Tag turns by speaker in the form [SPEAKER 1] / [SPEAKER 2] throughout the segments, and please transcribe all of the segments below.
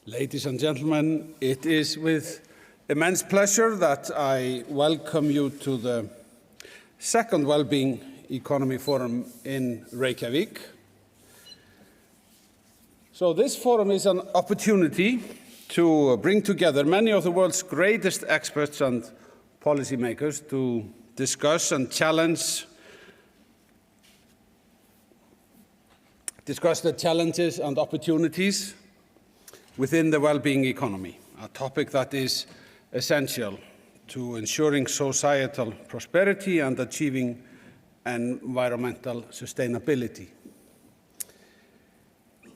[SPEAKER 1] Ladies and gentlemen, it is with immense pleasure that I welcome you to the second Wellbeing Economy Forum in Reykjavik. So this forum is an opportunity to bring together many of the world's greatest experts and policymakers to discuss the challenges and opportunities within the well-being economy, a topic that is essential to ensuring societal prosperity and achieving environmental sustainability.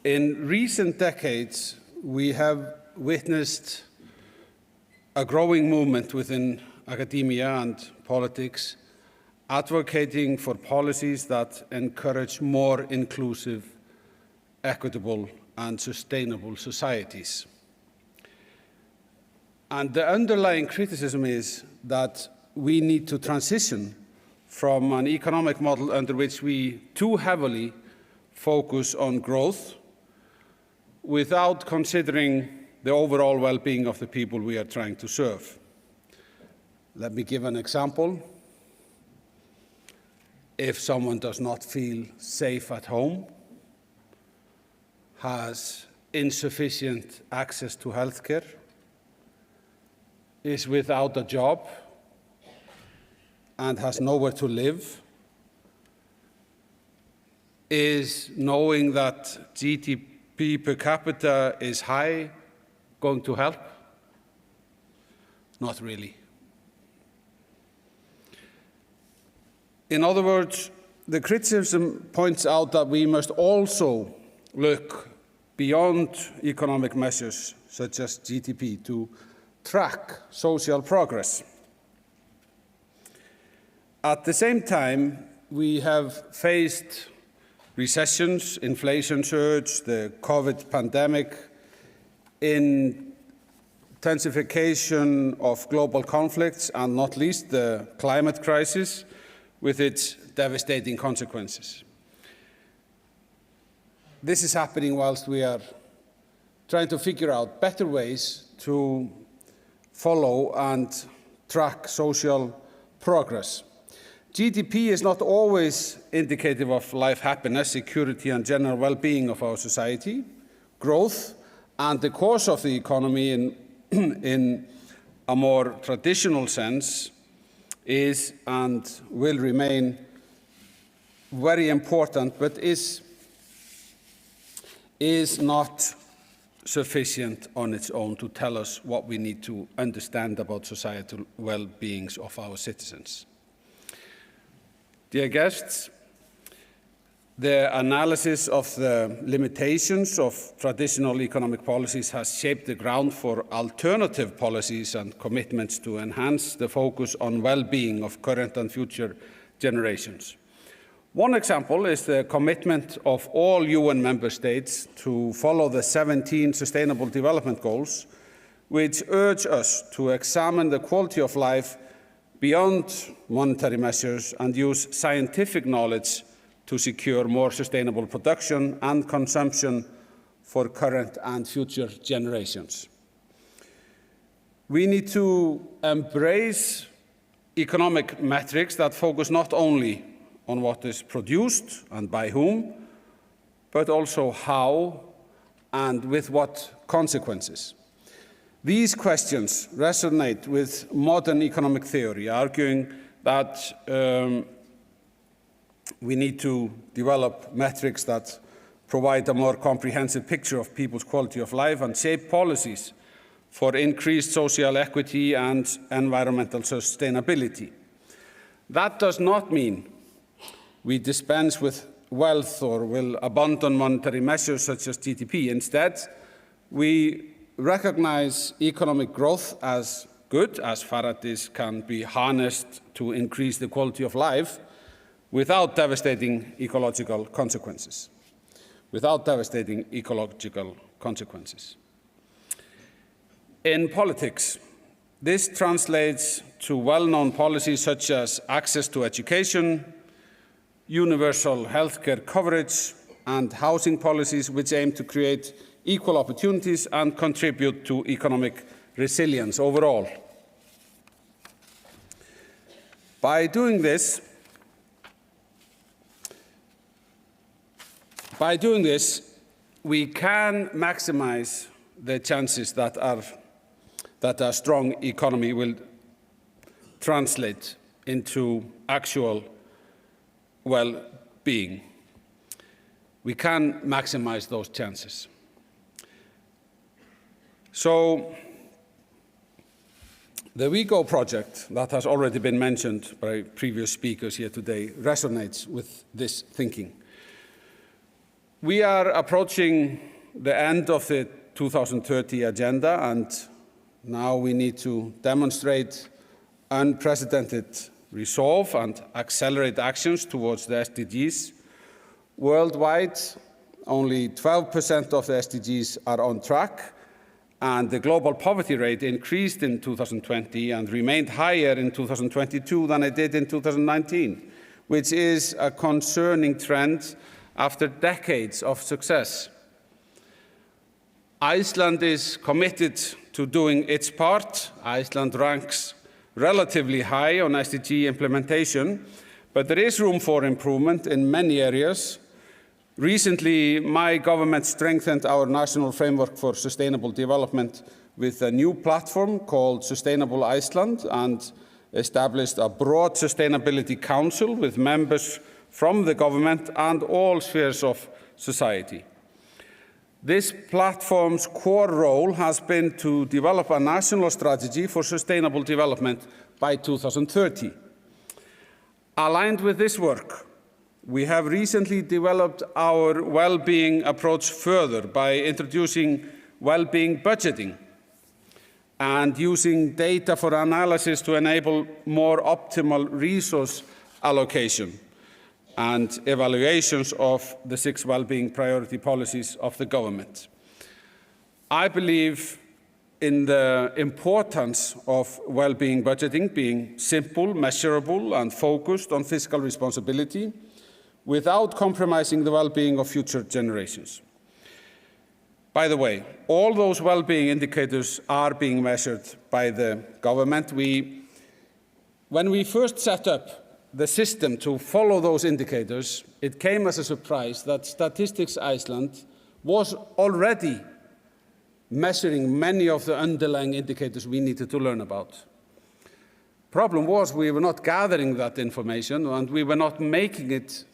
[SPEAKER 1] In recent decades, we have witnessed a growing movement within academia and politics advocating for policies that encourage more inclusive, equitable, and sustainable societies. And the underlying criticism is that we need to transition from an economic model under which we too heavily focus on growth without considering the overall well-being of the people we are trying to serve. Let me give an example. If someone does not feel safe at home, has insufficient access to healthcare, is without a job, and has nowhere to live, is knowing that GDP per capita is high going to help? Not really. In other words, the criticism points out that we must also look beyond economic measures such as GDP to track social progress. At the same time, we have faced recessions, inflation surge, the COVID pandemic, intensification of global conflicts, and not least the climate crisis with its devastating consequences. This is happening whilst we are trying to figure out better ways to follow and track social progress. GDP is not always indicative of life happiness, security, and general well-being of our society. Growth and the course of the economy in a more traditional sense is and will remain very important, but is not sufficient on its own to tell us what we need to understand about societal well-being of our citizens. Dear guests, the analysis of the limitations of traditional economic policies has shaped the ground for alternative policies and commitments to enhance the focus on well-being of current and future generations. One example is the commitment of all UN member states to follow the 17 Sustainable Development Goals, which urge us to examine the quality of life beyond monetary measures and use scientific knowledge to secure more sustainable production and consumption for current and future generations. We need to embrace economic metrics that focus not only on what is produced and by whom, but also how and with what consequences. These questions resonate with modern economic theory, arguing that we need to develop metrics that provide a more comprehensive picture of people's quality of life and shape policies for increased social equity and environmental sustainability. That does not mean we dispense with wealth or will abandon monetary measures such as GDP. Instead, we recognize economic growth as good, as far as this can be harnessed to increase the quality of life without devastating ecological consequences. In politics, this translates to well-known policies such as access to education, universal healthcare coverage, and housing policies which aim to create equal opportunities and contribute to economic resilience overall. By doing this, we can maximize the chances that a strong economy will translate into actual well-being. We can maximize those chances. So the WeGo project that has already been mentioned by previous speakers here today resonates with this thinking. We are approaching the end of the 2030 agenda, and now we need to demonstrate unprecedented resolve and accelerate actions towards the SDGs. Worldwide, only 12% of the SDGs are on track, and the global poverty rate increased in 2020 and remained higher in 2022 than it did in 2019, which is a concerning trend after decades of success. Iceland is committed to doing its part. Iceland ranks relatively high on SDG implementation, but there is room for improvement in many areas. Recently, my government strengthened our national framework for sustainable development with a new platform called Sustainable Iceland and established a broad sustainability council with members from the government and all spheres of society. This platform's core role has been to develop a national strategy for sustainable development by 2030. Aligned with this work, we have recently developed our well-being approach further by introducing well-being budgeting and using data for analysis to enable more optimal resource allocation and evaluations of the 6 well-being priority policies of the government. I believe in the importance of well-being budgeting being simple, measurable, and focused on fiscal responsibility without compromising the well-being of future generations. By the way, all those well-being indicators are being measured by the government. When we first set up the system to follow those indicators, it came as a surprise that Statistics Iceland was already measuring many of the underlying indicators we needed to learn about. Problem was we were not gathering that information and we were not making it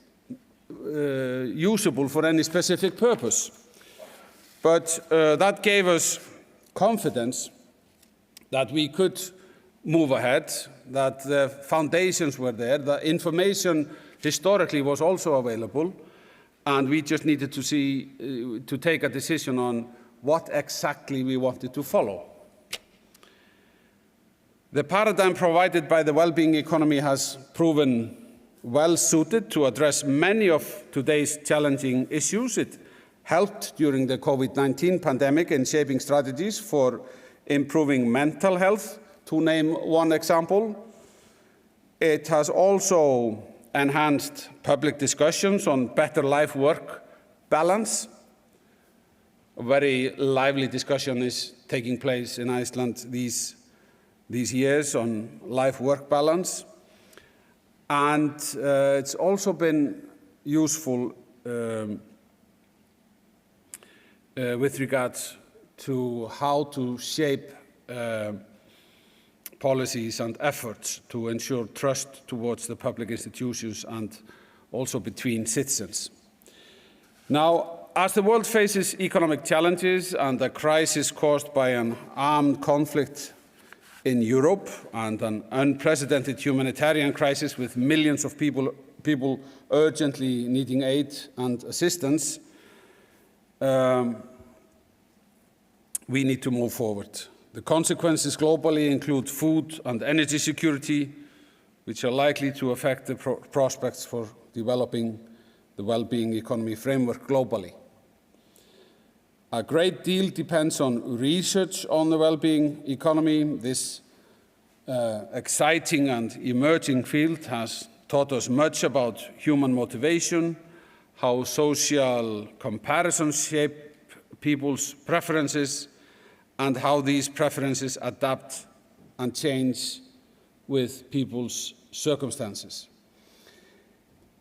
[SPEAKER 1] usable for any specific purpose. But that gave us confidence that we could move ahead, that the foundations were there, the information historically was also available, and we just needed to take a decision on what exactly we wanted to follow. The paradigm provided by the well-being economy has proven well suited to address many of today's challenging issues. It helped during the COVID-19 pandemic in shaping strategies for improving mental health, to name one example. It has also enhanced public discussions on better life-work balance. A very lively discussion is taking place in Iceland these years on life-work balance. And it's also been useful with regards to how to shape policies and efforts to ensure trust towards the public institutions and also between citizens. Now, as the world faces economic challenges and a crisis caused by an armed conflict in Europe and an unprecedented humanitarian crisis with millions of people urgently needing aid and assistance, we need to move forward. The consequences globally include food and energy security, which are likely to affect the prospects for developing the well-being economy framework globally. A great deal depends on research on the well-being economy. This exciting and emerging field has taught us much about human motivation, how social comparisons shape people's preferences, and how these preferences adapt and change with people's circumstances.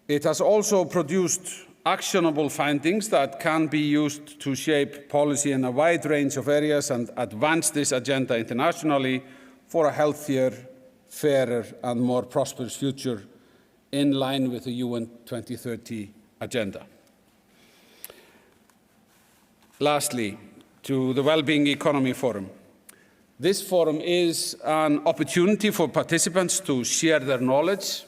[SPEAKER 1] It has also produced actionable findings that can be used to shape policy in a wide range of areas and advance this agenda internationally for a healthier, fairer, and more prosperous future in line with the UN 2030 agenda. Lastly, to the Wellbeing Economy Forum. This forum is an opportunity for participants to share their knowledge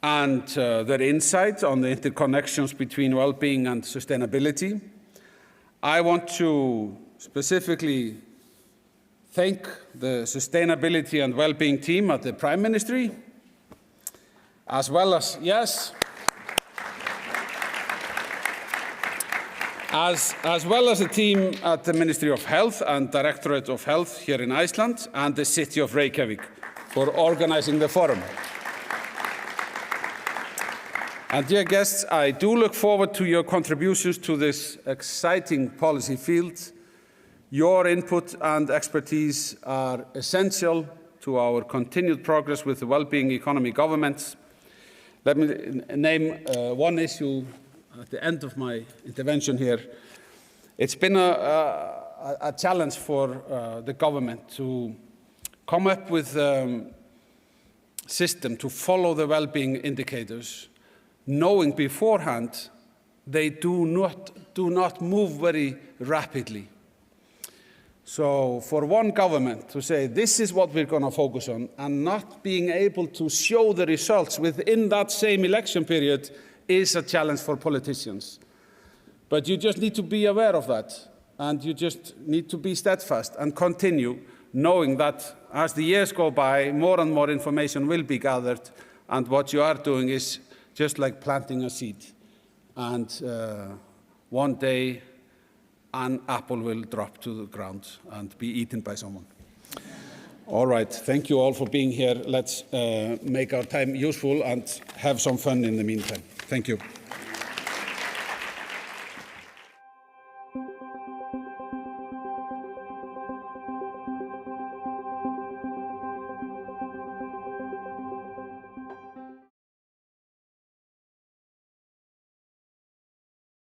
[SPEAKER 1] and their insight on the interconnections between well-being and sustainability. I want to specifically thank the Sustainability and Wellbeing team at the Prime Ministry, as well as, as well as the team at the Ministry of Health and Directorate of Health here in Iceland and the City of Reykjavik for organizing the forum. And dear guests, I do look forward to your contributions to this exciting policy field. Your input and expertise are essential to our continued progress with the Wellbeing Economy governments. Let me name one issue at the end of my intervention here. It's been a challenge for the government to come up with a system to follow the well-being indicators, knowing beforehand they do not move very rapidly. So for one government to say, this is what we're going to focus on, and not being able to show the results within that same election period is a challenge for politicians. But you just need to be aware of that, and you just need to be steadfast and continue, knowing that as the years go by, more and more information will be gathered, and what you are doing is just like planting a seed. And one day, an apple will drop to the ground and be eaten by someone. All right, thank you all for being here. Let's make our time useful and have some fun in the meantime. Thank you.